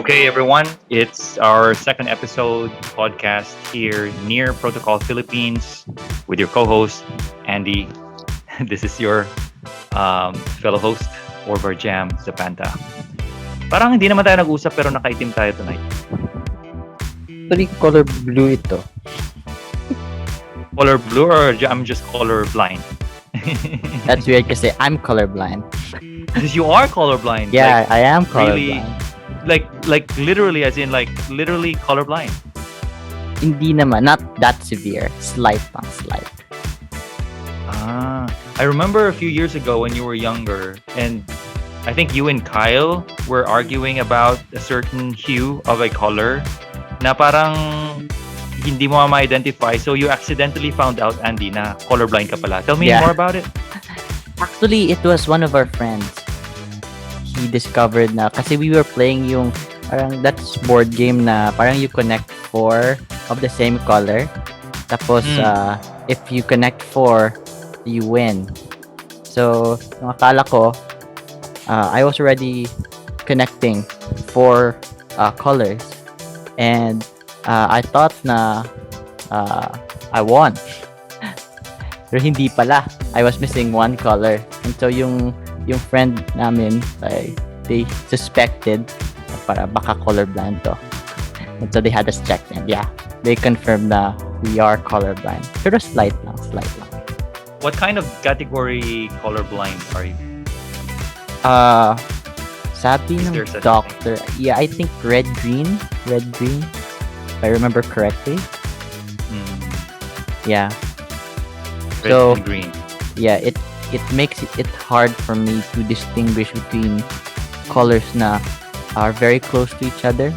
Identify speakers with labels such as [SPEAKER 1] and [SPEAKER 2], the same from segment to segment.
[SPEAKER 1] Okay, everyone, it's our second episode podcast here near Protocol Philippines with your co-host Andy. This is your fellow host Orvar Jam Zapanta. Parang hindi naman tayo nag-usap pero nakaitim tayo tonight.
[SPEAKER 2] Actually, color blue ito.
[SPEAKER 1] Color blue or I'm just color blind?
[SPEAKER 2] That's weird kasi I'm colorblind.
[SPEAKER 1] Because you are colorblind.
[SPEAKER 2] Yeah, I am
[SPEAKER 1] really,
[SPEAKER 2] colorblind.
[SPEAKER 1] like literally, as in like literally colorblind.
[SPEAKER 2] Hindi naman, not that severe. Slight.
[SPEAKER 1] I remember a few years ago when you were younger, and I think you and Kyle were arguing about a certain hue of a color na parang hindi mo ma-identify. So you accidentally found out, Andy, na colorblind ka pala. Tell me more about it.
[SPEAKER 2] Actually, it was one of our friends. He discovered na, kasi we were playing yung, parang that's board game na parang you connect four of the same color. Tapos, if you connect four, you win. So, yung akala ko, I was already connecting four colors. And I thought na I won. Pero hindi pala. I was missing one color. And so yung friend namin, like, they suspected na para baka colorblind to. And so they had us checked, and yeah, they confirmed na we are colorblind. Pero slight lang.
[SPEAKER 1] What kind of category colorblind are you?
[SPEAKER 2] Sabi ng doctor, yeah, I think red-green, if I remember correctly. Yeah.
[SPEAKER 1] Red and green.
[SPEAKER 2] Yeah, it makes it hard for me to distinguish between colors na are very close to each other.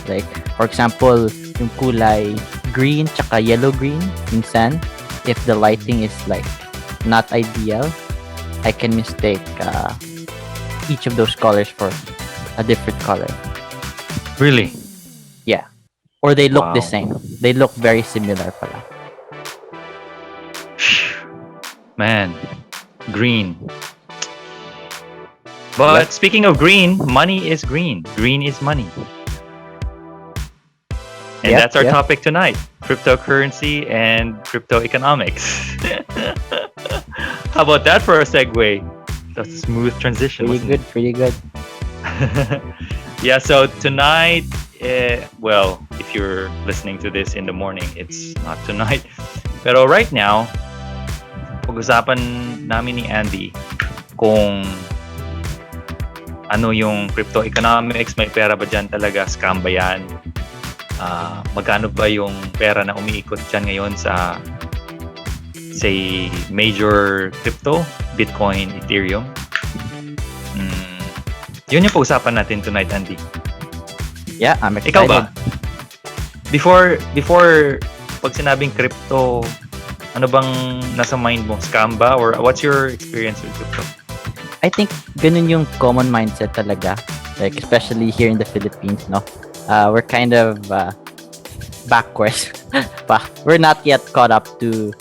[SPEAKER 2] Like, for example, yung kulay green tsaka yellow-green, minsan, if the lighting is like not ideal, I can mistake each of those colors for a different color.
[SPEAKER 1] Really?
[SPEAKER 2] Yeah. Or they look the same. They look very similar pala.
[SPEAKER 1] Man, green. But speaking of green, money is green. Green is money. And that's our topic tonight. Cryptocurrency and crypto economics. How about that for a segue? That's a smooth transition.
[SPEAKER 2] Pretty good.
[SPEAKER 1] Yeah, so tonight, well, if you're listening to this in the morning, it's not tonight. Pero right now, pag-usapan namin ni Andy kung ano yung crypto economics, may pera ba dyan talaga, scam ba yan? Magkano ba yung pera na umiikot dyan ngayon sa, say, major crypto, Bitcoin, Ethereum? Yun yung pag-usapan natin tonight, Andy.
[SPEAKER 2] Yeah, I'm excited.
[SPEAKER 1] Ikaw ba? Before pag sinabing crypto, ano bang nasa mind mo? Scam ba? Or what's your experience with crypto?
[SPEAKER 2] I think ganun yung common mindset talaga. Like, especially here in the Philippines, no? We're kind of backwards. We're not yet caught up to,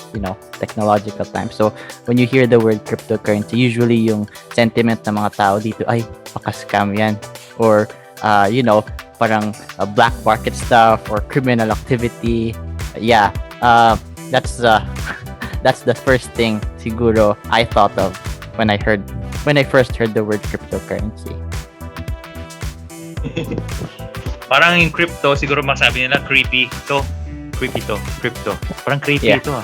[SPEAKER 2] technological times. So, when you hear the word cryptocurrency, usually yung sentiment ng mga tao dito, ay, baka scam yan. Or, parang black market stuff or criminal activity. Yeah, that's the first thing siguro I thought of when I first heard the word cryptocurrency.
[SPEAKER 1] Parang yung crypto, siguro masabi nila creepy to. Crypto. Parang creepy ito ah.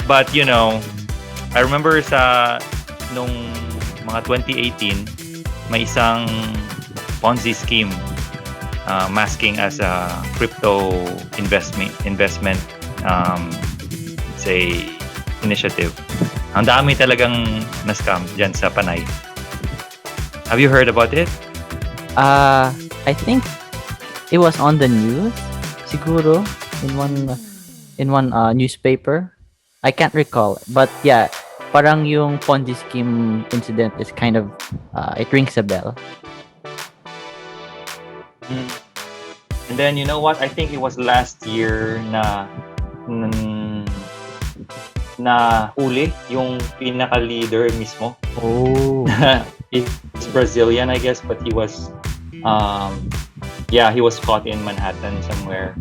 [SPEAKER 1] But I remember sa nung mga 2018, may isang Ponzi scheme masking as a crypto investment say initiative. Ang dami talagang na-scam dyan sa Panay. Have you heard about it?
[SPEAKER 2] I think it was on the news siguro in one newspaper. I can't recall, but yeah, parang yung Ponzi scheme incident is kind of it rings a bell.
[SPEAKER 1] And then you know what? I think it was last year na huli yung pinaka-leader mismo.
[SPEAKER 2] Oh.
[SPEAKER 1] He's Brazilian, I guess, but he was, um, yeah, he was caught in Manhattan somewhere.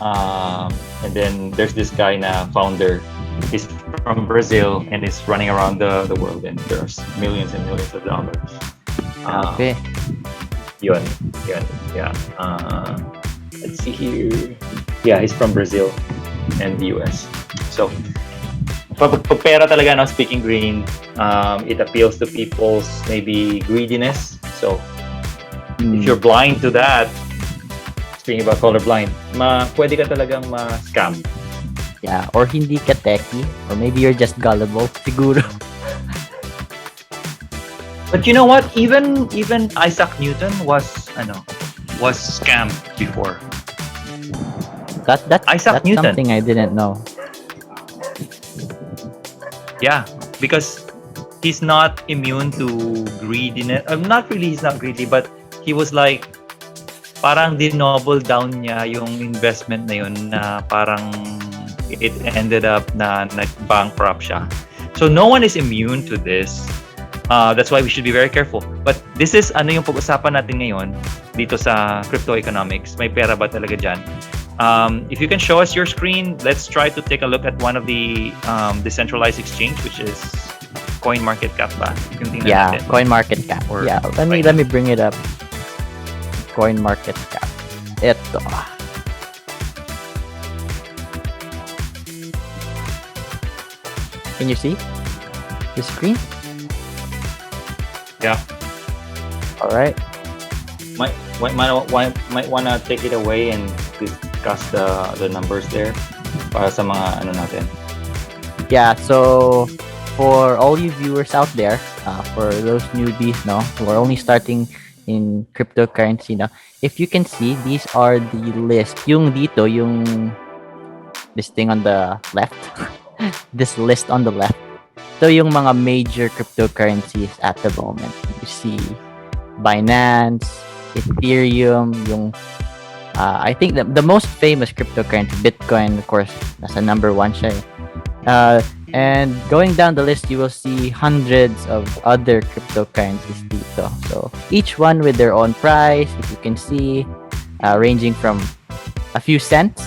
[SPEAKER 1] And then there's this guy na founder. He's from Brazil and is running around the world, and there's millions and millions of dollars. Um,
[SPEAKER 2] Grabe.
[SPEAKER 1] yun, yun, yeah. Let's see here. Yeah, he's from Brazil and the US. So, pag pera talaga, no, speaking green, it appeals to people's maybe greediness. So, if you're blind to that, speaking about colorblind, pwede ka talagang ma-scam.
[SPEAKER 2] Yeah, or hindi ka techie, or maybe you're just gullible. Siguro.
[SPEAKER 1] But you know what? Even Isaac Newton was scammed before. Isaac
[SPEAKER 2] That's
[SPEAKER 1] Newton.
[SPEAKER 2] something I didn't know.
[SPEAKER 1] Yeah, because he's not immune to greediness. Not really, he's not greedy, but he was like, parang dinoble down niya yung investment na yun na parang it ended up na nag-bankrupt siya. So no one is immune to this. That's why we should be very careful. But this is yung pag-usapan natin ngayon dito sa crypto economics. May pera ba talaga dyan? If you can show us your screen, let's try to take a look at one of the decentralized exchange, which is CoinMarketCap ba? Yung tingnan
[SPEAKER 2] Yeah,
[SPEAKER 1] natin.
[SPEAKER 2] CoinMarketCap.
[SPEAKER 1] Or-
[SPEAKER 2] Yeah, let me bring it up. CoinMarketCap. Ito. Can you see the screen?
[SPEAKER 1] Yeah.
[SPEAKER 2] All right.
[SPEAKER 1] Might wanna take it away and discuss the numbers there para sa mga ano natin.
[SPEAKER 2] Yeah, so for all you viewers out there, for those newbies, no, who are only starting in cryptocurrency, no, if you can see, these are the list. Yung dito, yung this thing on the left, this list on the left. So yung mga major cryptocurrencies at the moment. You see Binance, Ethereum, yung I think the most famous cryptocurrency, Bitcoin, of course, nasa number one siya. And going down the list, you will see hundreds of other cryptocurrencies dito. So each one with their own price, if you can see, ranging from a few cents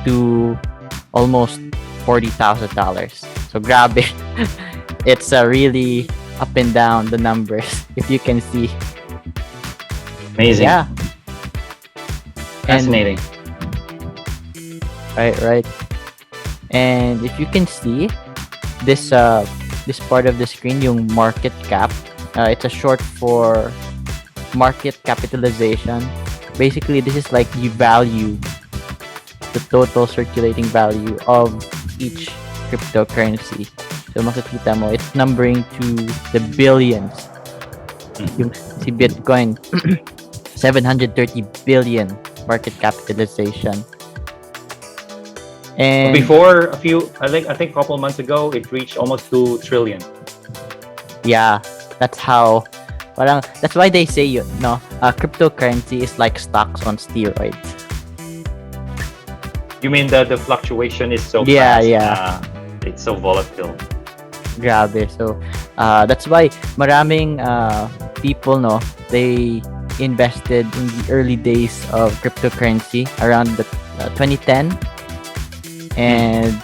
[SPEAKER 2] to almost $40,000. So grabe. It's really up and down the numbers, if you can see.
[SPEAKER 1] Amazing.
[SPEAKER 2] Yeah. And
[SPEAKER 1] Fascinating.
[SPEAKER 2] right. And if you can see this this part of the screen, yung market cap, it's a short for market capitalization. Basically, this is like the value, the total circulating value of each cryptocurrency. So makikita mo, it's numbering to the billions. Yung si Bitcoin, 730 billion market capitalization. And
[SPEAKER 1] Before I think a couple months ago, it reached almost 2 trillion.
[SPEAKER 2] yeah, that's why they say cryptocurrency is like stocks on steroids.
[SPEAKER 1] You mean that the fluctuation is so
[SPEAKER 2] Yeah,
[SPEAKER 1] fast?
[SPEAKER 2] yeah.
[SPEAKER 1] It's so volatile.
[SPEAKER 2] Grabe. So that's why maraming people, no, they invested in the early days of cryptocurrency around the 2010, and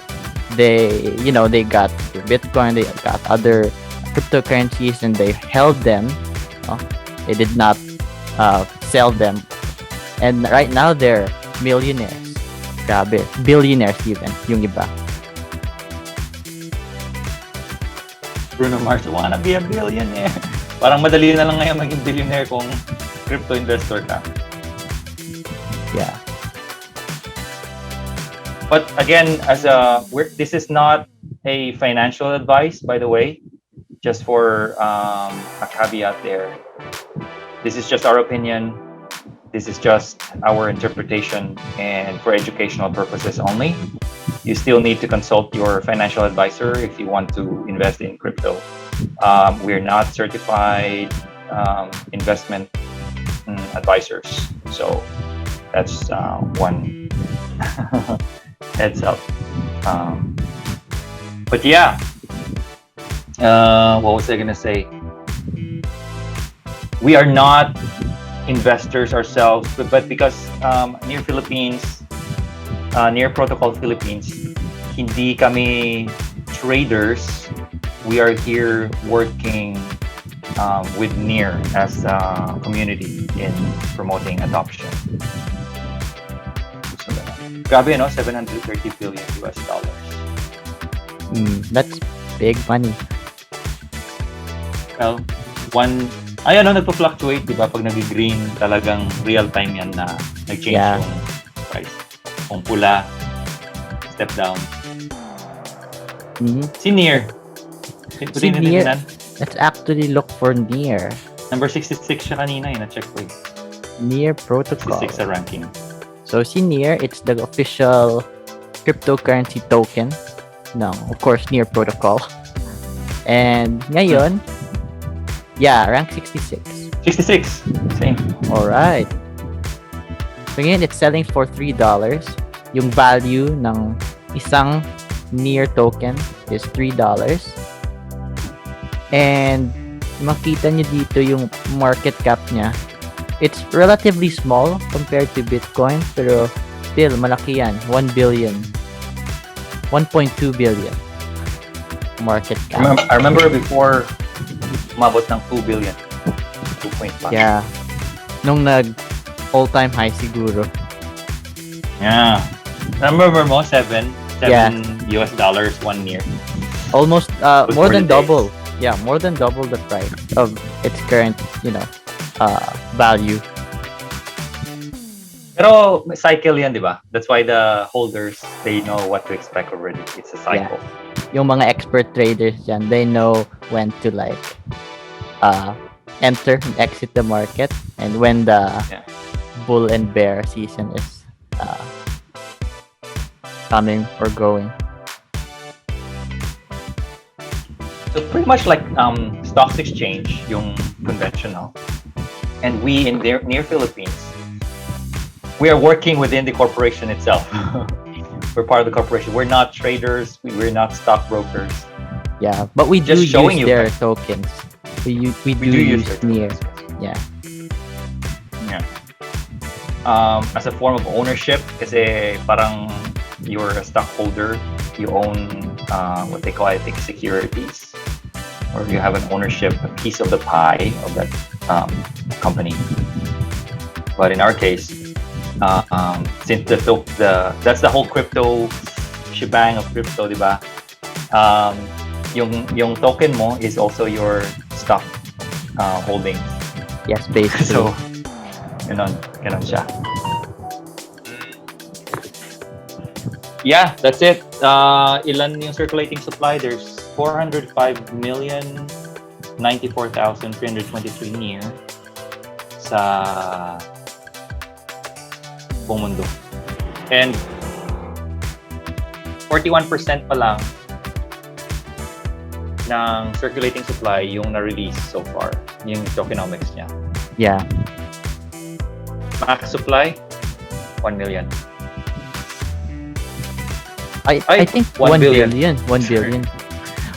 [SPEAKER 2] they got Bitcoin, they got other cryptocurrencies, and they held them. They did not sell them, and right now they're millionaires. Grabe, billionaires even yung iba.
[SPEAKER 1] Bruno Mars, wanna be a billionaire. Parang madali na lang ngayon maging billionaire kung crypto investor ka.
[SPEAKER 2] Yeah.
[SPEAKER 1] But again, this is not a financial advice, by the way, just for a caveat there. This is just our opinion. This is just our interpretation and for educational purposes only. You still need to consult your financial advisor if you want to invest in crypto. We're not certified investment advisors. So that's one heads up. But yeah, what was I gonna say? we are not investors ourselves, but because near Philippines, near Protocol Philippines, hindi kami traders. We are here working with Near as a community in promoting adoption. So, grabe, no? 730 billion US dollars.
[SPEAKER 2] That's big money.
[SPEAKER 1] Well, ay ano, nagpo-fluctuate, di ba? Pag nag-green, talagang real-time yan na nag-change
[SPEAKER 2] Yeah.
[SPEAKER 1] yung price. Kung pula, step down. Si Near.
[SPEAKER 2] Si Near, let's actually look for Near.
[SPEAKER 1] Number 66 siya kanina, na-check ko eh.
[SPEAKER 2] Near Protocol.
[SPEAKER 1] 66 sa ranking.
[SPEAKER 2] So si Near, it's the official cryptocurrency token. No, of course, Near Protocol. And ngayon, rank 66.
[SPEAKER 1] 66. Same.
[SPEAKER 2] Alright. So ngayon, it's selling for $3. Yung value ng isang Near token is $3. And makita nyo dito yung market cap niya. It's relatively small compared to Bitcoin, pero still, malaki yan. 1 billion. 1.2 billion market cap.
[SPEAKER 1] I remember before, umabot ng 2 billion. 2.5.
[SPEAKER 2] Yeah. Nung nag all-time high siguro.
[SPEAKER 1] Yeah. Remember mo, 7
[SPEAKER 2] Yeah.
[SPEAKER 1] US dollars 1 year.
[SPEAKER 2] Almost
[SPEAKER 1] Good
[SPEAKER 2] more
[SPEAKER 1] for
[SPEAKER 2] than
[SPEAKER 1] the days.
[SPEAKER 2] double. Yeah, more than double the price of its current, value.
[SPEAKER 1] Pero cycle yan, di ba? That's why the holders, they know what to expect already. It's a cycle.
[SPEAKER 2] Yung mga expert traders dyan, they know when to enter and exit the market, and when the bull and bear season is coming or going.
[SPEAKER 1] So pretty much like stocks exchange, yung conventional. And we in near Philippines, we are working within the corporation itself. We're part of the corporation. We're not traders. We're not stockbrokers.
[SPEAKER 2] Yeah, but we do
[SPEAKER 1] Just showing
[SPEAKER 2] use
[SPEAKER 1] you
[SPEAKER 2] their
[SPEAKER 1] guys.
[SPEAKER 2] tokens. We do
[SPEAKER 1] use
[SPEAKER 2] use
[SPEAKER 1] their
[SPEAKER 2] Near.
[SPEAKER 1] tokens,
[SPEAKER 2] Yeah.
[SPEAKER 1] As a form of ownership, kasi parang you're a stockholder, you own what they call, I think, securities, or you have an ownership, a piece of the pie of that company. But in our case, since that's the whole crypto shebang of crypto, di ba? Yung token mo is also your stock holdings.
[SPEAKER 2] Yes, basically.
[SPEAKER 1] So, ganon siya. Yeah, that's it. Ilan yung circulating supply? There's 405,094,323 near sa buong mundo. And 41% pa lang ng circulating supply yung na-release so far, yung tokenomics niya.
[SPEAKER 2] Yeah.
[SPEAKER 1] Max supply, 1 million.
[SPEAKER 2] I think
[SPEAKER 1] 1
[SPEAKER 2] 1
[SPEAKER 1] billion.
[SPEAKER 2] billion. 1 billion.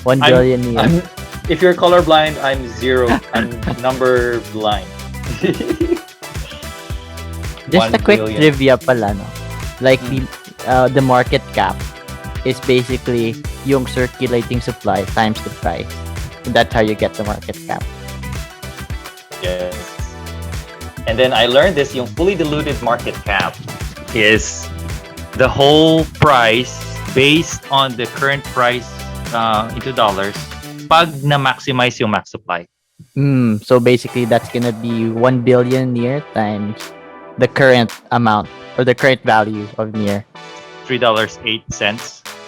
[SPEAKER 2] 1
[SPEAKER 1] I'm-
[SPEAKER 2] billion Near.
[SPEAKER 1] If you're colorblind, I'm zero. I'm number blind.
[SPEAKER 2] Just
[SPEAKER 1] 1
[SPEAKER 2] a quick
[SPEAKER 1] billion.
[SPEAKER 2] trivia pala, no? Like the market cap is basically yung circulating supply times the price. And that's how you get the market cap.
[SPEAKER 1] Yes. And then I learned this, yung fully diluted market cap is the whole price based on the current price into dollars pag na-maximize yung max supply.
[SPEAKER 2] So basically that's gonna be 1 billion Near times the current amount or the current value of Near.
[SPEAKER 1] $3.08.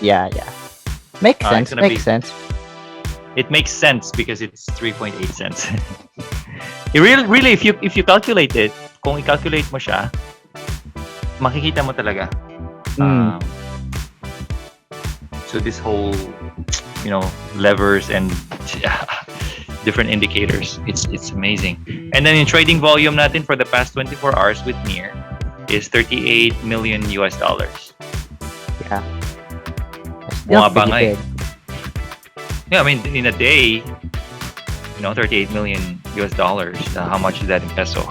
[SPEAKER 2] Yeah. Makes
[SPEAKER 1] It's
[SPEAKER 2] sense.
[SPEAKER 1] gonna
[SPEAKER 2] Makes
[SPEAKER 1] be-
[SPEAKER 2] sense.
[SPEAKER 1] It makes sense because it's 3.8 cents. It really if you calculate it, kung i-calculate mo siya, makikita mo talaga. So this whole, levers and different indicators, it's amazing. And then in trading volume natin for the past 24 hours with Near is 38 million US dollars.
[SPEAKER 2] Yeah. Still
[SPEAKER 1] Bumaba
[SPEAKER 2] pretty
[SPEAKER 1] nga eh.
[SPEAKER 2] big.
[SPEAKER 1] Yeah, I mean in a day, 38 million US dollars. How much is that in peso?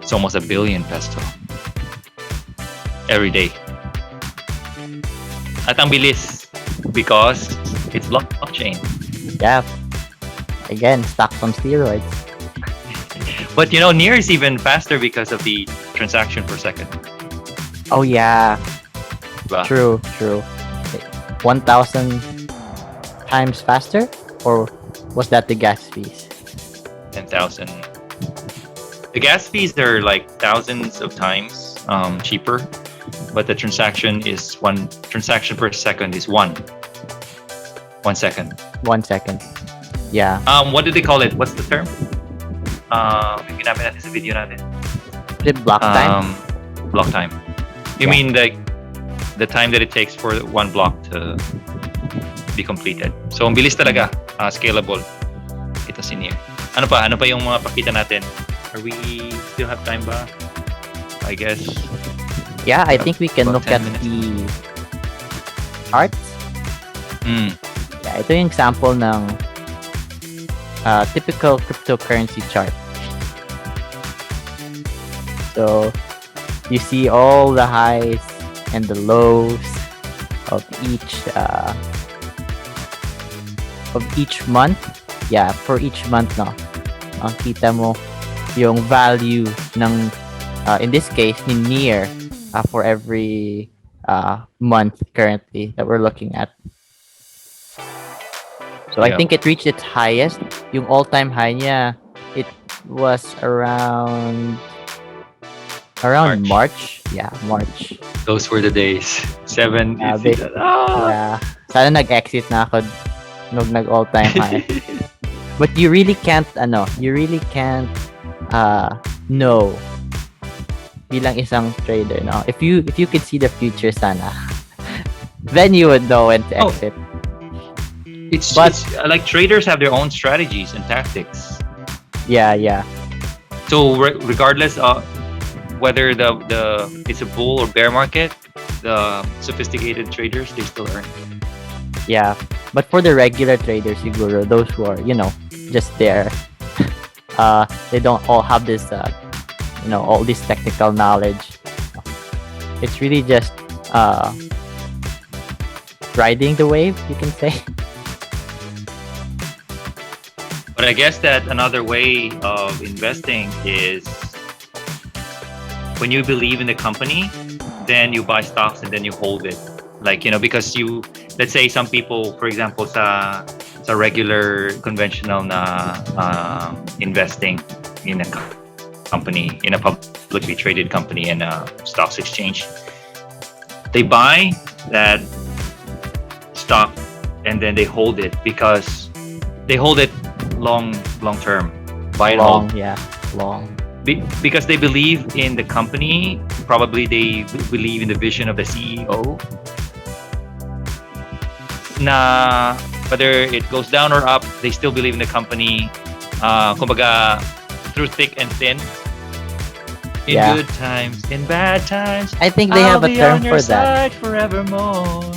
[SPEAKER 1] It's almost a billion peso every day. At ang bilis because it's blockchain.
[SPEAKER 2] Yeah. Again, stock from steroids.
[SPEAKER 1] But you know, Near is even faster because of the transaction per second.
[SPEAKER 2] Oh yeah.
[SPEAKER 1] Diba?
[SPEAKER 2] True. 1,000 times faster, or was that the gas fees?
[SPEAKER 1] 10,000. The gas fees are like thousands of times cheaper, but the transaction per second is 1 second.
[SPEAKER 2] 1 second. Yeah.
[SPEAKER 1] What do they call it? What's the term? Ginamit natin sa video natin.
[SPEAKER 2] Is it block time?
[SPEAKER 1] Block time. You
[SPEAKER 2] Yeah.
[SPEAKER 1] mean the time that it takes for one block to be completed. So, ang bilis talaga. Scalable. Ito si Near. Ano pa? Ano pa yung mga pakita natin? Are we still have time ba? I guess.
[SPEAKER 2] Yeah, I think we can
[SPEAKER 1] About
[SPEAKER 2] look at
[SPEAKER 1] 10 minutes.
[SPEAKER 2] the charts. Yeah, ito yung example ng typical cryptocurrency chart. So, you see all the highs and the lows of each month. Yeah, for each month, no. Kita mo yung value ng in this case ni Near for every month currently that we're looking at. So I
[SPEAKER 1] Yeah.
[SPEAKER 2] think it reached its highest. Yung all-time high niya, it was around March. Yeah, March.
[SPEAKER 1] Those were the days. 7. You see that?
[SPEAKER 2] Yeah. Sana nag-exit na ako nung nag-all-time high. But you really can't know bilang isang trader, no? If you could see the future sana, then you would know when to
[SPEAKER 1] Oh.
[SPEAKER 2] exit.
[SPEAKER 1] It's
[SPEAKER 2] But-
[SPEAKER 1] like traders have their own strategies and tactics.
[SPEAKER 2] Yeah.
[SPEAKER 1] So regardless of whether the it's a bull or bear market, the sophisticated traders they still earn.
[SPEAKER 2] Yeah. But for the regular traders, siguro, those who are, just there, they don't all have this, all this technical knowledge. It's really just riding the wave, you can say.
[SPEAKER 1] But I guess that another way of investing is when you believe in the company, then you buy stocks and then you hold it. Like, because let's say some people, for example, sa regular conventional na investing in a company, in a publicly traded company in a stocks exchange, they buy that stock and then they hold it because they hold it long term. Buy and hold.
[SPEAKER 2] Long.
[SPEAKER 1] Because they believe in the company, probably they believe in the vision of the CEO. Na whether it goes down or up, they still believe in the company. Kumbaga, through thick and thin. In
[SPEAKER 2] Yeah.
[SPEAKER 1] good times, in bad times.
[SPEAKER 2] I think they have a term for that.
[SPEAKER 1] Side forevermore.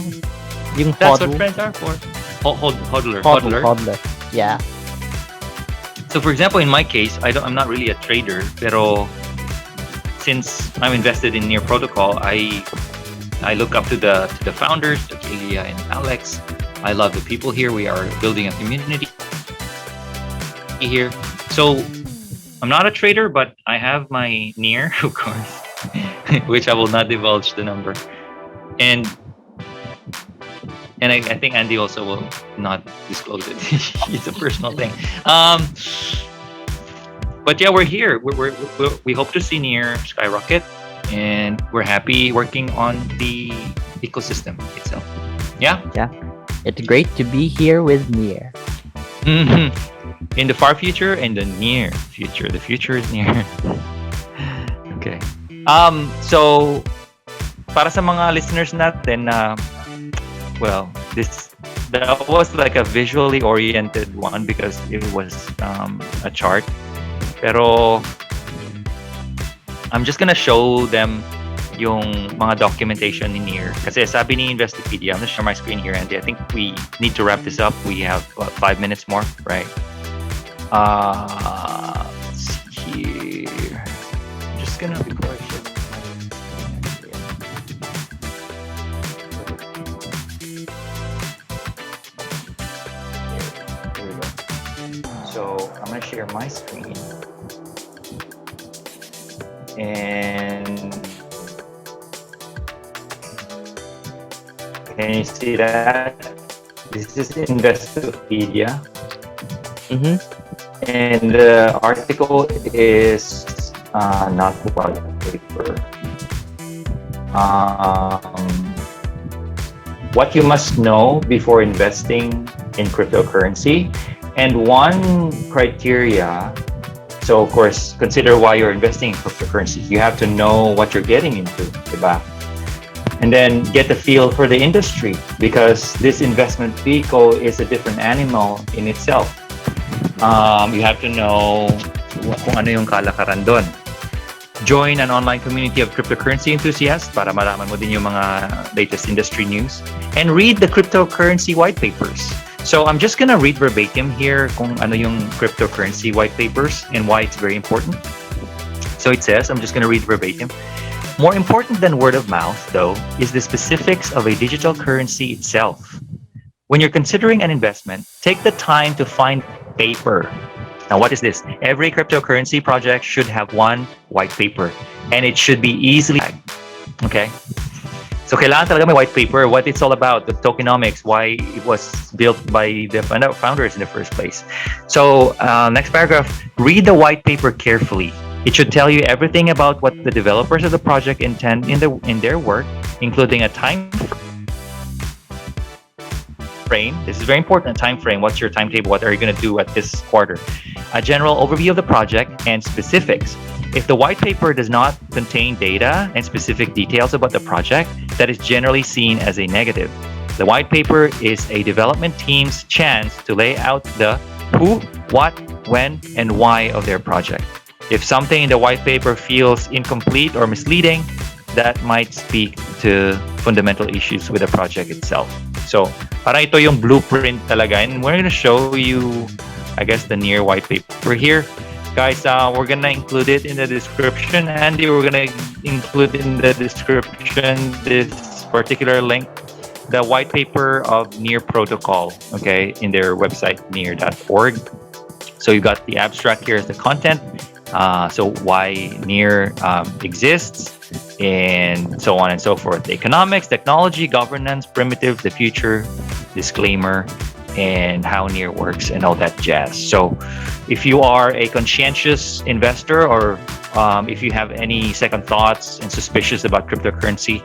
[SPEAKER 2] Yung
[SPEAKER 1] That's
[SPEAKER 2] hodl.
[SPEAKER 1] what friends are for. Hodler.
[SPEAKER 2] Hodler. Yeah.
[SPEAKER 1] So for example, in my case, I'm not really a trader, pero since I'm invested in Near Protocol, I look up to the founders, to Kelia and Alex. I love the people here. We are building a community here. So I'm not a trader, but I have my Near, of course, which I will not divulge the number. And I think Andy also will not disclose it. It's a personal thing. But yeah, we're here. We hope to see Near skyrocket, and we're happy working on the ecosystem itself. Yeah.
[SPEAKER 2] It's great to be here with Near.
[SPEAKER 1] Mhm. In the far future and the near future. The future is near. Okay. So para sa mga listeners natin na that was like a visually oriented one because it was a chart. Pero I'm just gonna show them yung mga documentation in here. Kasi sabi ni Investopedia, I'm gonna share my screen here, and I think we need to wrap this up. We have 5 minutes more, right? gonna before I share my screen actually. Here we go. So I'm gonna share my screen, and can you see that? This is Investopedia,
[SPEAKER 2] Mm-hmm.
[SPEAKER 1] and the article is not white paper. Um, what you must know before investing in cryptocurrency, and one criteria. So of course, consider why you're investing in cryptocurrency. You have to know what you're getting into, diba? And then get a feel for the industry, because this investment vehicle is a different animal in itself. You have to know kung ano yung kalakaran doon. Join an online community of cryptocurrency enthusiasts para malaman mo din yung mga latest industry news. And read the cryptocurrency white papers. So I'm just gonna read verbatim here kung ano yung cryptocurrency white papers and why it's very important. So it says, I'm just gonna read verbatim. More important than word of mouth, though, is the specifics of a digital currency itself. When you're considering an investment, take the time to find paper. Now, what is this? Every cryptocurrency project should have one white paper, and it should be easily tagged. Okay? So, kailangan talaga may white paper, what it's all about, the tokenomics, why it was built by the founders in the first place. So, next paragraph, read the white paper carefully. It should tell you everything about what the developers of the project intend in their work, including a time frame. This is very important. Time frame. What's your timetable? What are you going to do at this quarter? A general overview of the project and specifics. If the white paper does not contain data and specific details about the project, that is generally seen as a negative. The white paper is a development team's chance to lay out the who, what, when, and why of their project. If something in the white paper feels incomplete or misleading, that might speak to fundamental issues with the project itself. So, parang ito yung blueprint talaga. And we're going to show you, I guess, the near white paper here. Guys, we're going to include it in the description. Andy, we're going to include in the description this particular link, the white paper of Near Protocol, okay, in their website, near.org. So you got the abstract here as the content. So why Near exists, and so on and so forth. The economics, technology, governance, primitives, the future, disclaimer, and how Near works and all that jazz. So if you are a conscientious investor, or if you have any second thoughts and suspicious about cryptocurrency,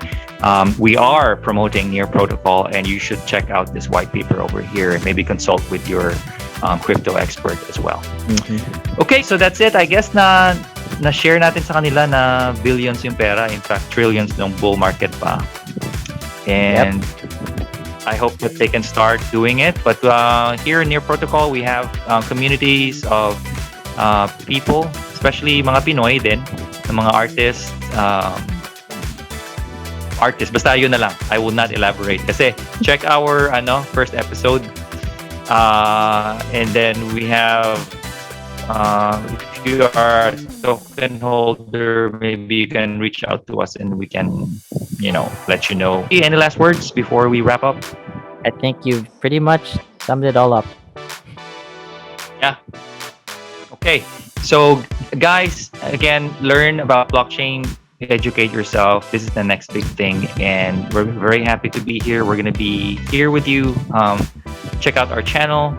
[SPEAKER 1] we are promoting Near Protocol, and you should check out this white paper over here and maybe consult with your crypto expert as well.
[SPEAKER 2] Mm-hmm.
[SPEAKER 1] Okay, so that's it. I guess na-share natin sa kanila na billions yung pera, in fact trillions ng bull market pa. And I hope that they can start doing it. But here in Near Protocol, we have communities of people, especially mga Pinoy din, ng mga artists, basta yun na lang. I will not elaborate. Kasi check our first episode. And then we have, if you are a token holder, maybe you can reach out to us and we can, let you know. Any last words before we wrap up?
[SPEAKER 2] I think you've pretty much summed it all up.
[SPEAKER 1] Yeah. Okay. So, guys, again, learn about blockchain, educate yourself. This is the next big thing, and we're very happy to be here. We're going to be here with you. Check out our channel,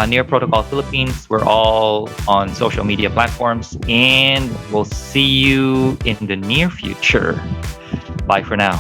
[SPEAKER 1] Near Protocol Philippines. We're all on social media platforms, and we'll see you in the near future. Bye for now.